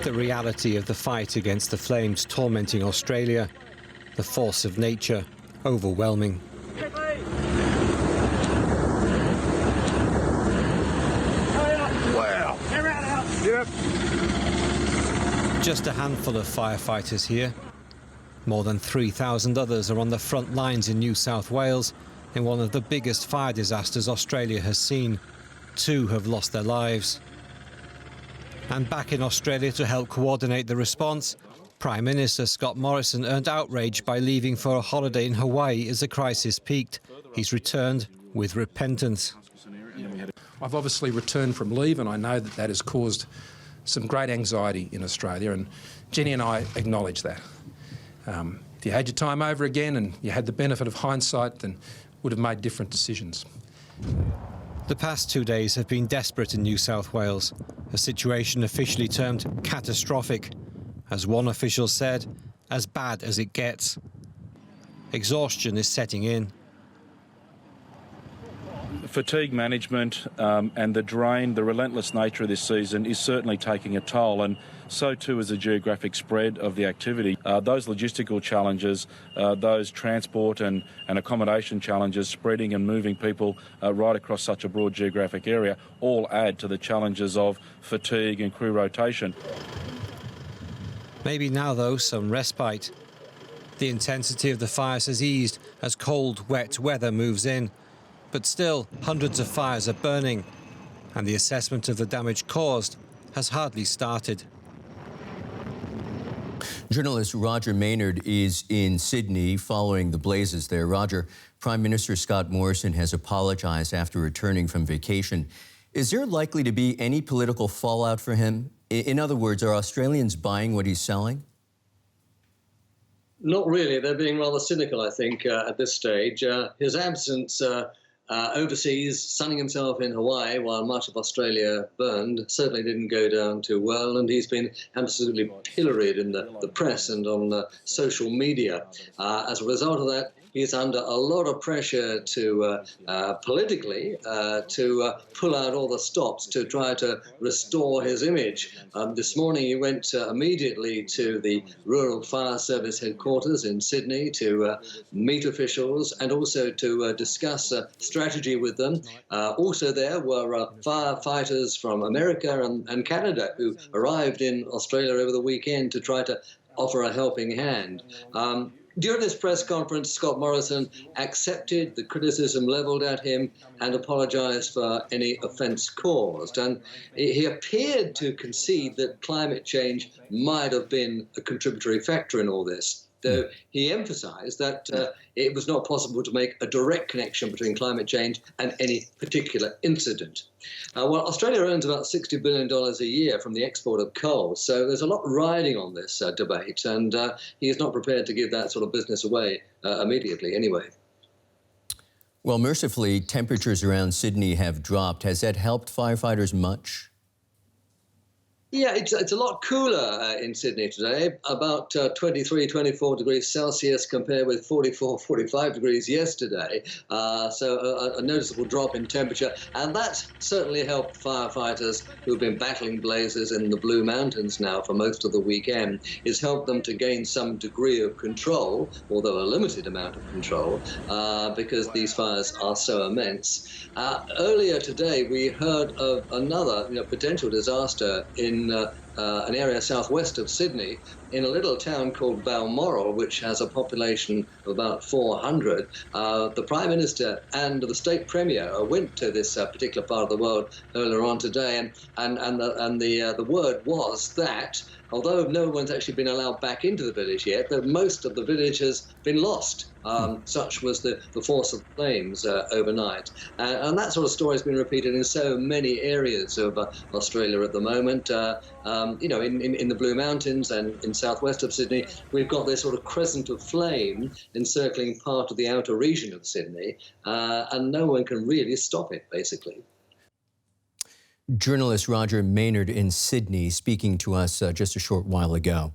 The reality of the fight against the flames tormenting Australia, the force of nature overwhelming. Wow. Yep. Just a handful of firefighters here. More than 3,000 others are on the front lines in New South Wales in one of the biggest fire disasters Australia has seen. 2 have lost their lives. And back in Australia to help coordinate the response, Prime Minister Scott Morrison earned outrage by leaving for a holiday in Hawaii as the crisis peaked. He's returned with repentance. I've obviously returned from leave, and I know that that has caused some great anxiety in Australia, and Jenny and I acknowledge that. If you had your time over again and you had the benefit of hindsight, then would have made different decisions. The past 2 days have been desperate in New South Wales, a situation officially termed catastrophic. As one official said, as bad as it gets. Exhaustion is setting in. Fatigue management and the drain, the relentless nature of this season is certainly taking a toll, and so too is the geographic spread of the activity. Those logistical challenges, those transport and accommodation challenges, spreading and moving people right across such a broad geographic area, all add to the challenges of fatigue and crew rotation. Maybe now, though, some respite. The intensity of the fires has eased as cold, wet weather moves in. But still, hundreds of fires are burning, and the assessment of the damage caused has hardly started. Journalist Roger Maynard is in Sydney following the blazes there. Roger, Prime Minister Scott Morrison has apologized after returning from vacation. Is there likely to be any political fallout for him? In other words, are Australians buying what he's selling? Not really. They're being rather cynical, I think, at this stage. His absence overseas, sunning himself in Hawaii while much of Australia burned, certainly didn't go down too well, and he's been absolutely pilloried in the press and on social media. As a result of that, he's under a lot of pressure to politically to pull out all the stops to try to restore his image. This morning he went immediately to the Rural Fire Service headquarters in Sydney to meet officials and also to discuss strategy with them. Also there were firefighters from America and Canada who arrived in Australia over the weekend to try to offer a helping hand. During this press conference, Scott Morrison accepted the criticism levelled at him and apologised for any offence caused. And he appeared to concede that climate change might have been a contributory factor in all this, though he emphasised that it was not possible to make a direct connection between climate change and any particular incident. Well, Australia earns about $60 billion a year from the export of coal, so there's a lot riding on this debate, and he is not prepared to give that sort of business away immediately anyway. Well, mercifully, temperatures around Sydney have dropped. Has that helped firefighters much? Yeah, it's a lot cooler in Sydney today, about 23, 24 degrees Celsius compared with 44, 45 degrees yesterday. So a noticeable drop in temperature. And that's certainly helped firefighters who've been battling blazes in the Blue Mountains now for most of the weekend. It's helped them to gain some degree of control, although a limited amount of control, because these fires are so immense. Earlier today, we heard of another potential disaster in an area southwest of Sydney, in a little town called Balmoral, which has a population of about 400. The Prime Minister and the State Premier went to this particular part of the world earlier on today, and the word was that, although no one's actually been allowed back into the village yet, that most of the village has been lost. Such was the force of flames overnight. And that sort of story has been repeated in so many areas of Australia at the moment. In the Blue Mountains and in southwest of Sydney, we've got this sort of crescent of flame encircling part of the outer region of Sydney, and no one can really stop it, basically. Journalist Roger Maynard in Sydney speaking to us just a short while ago.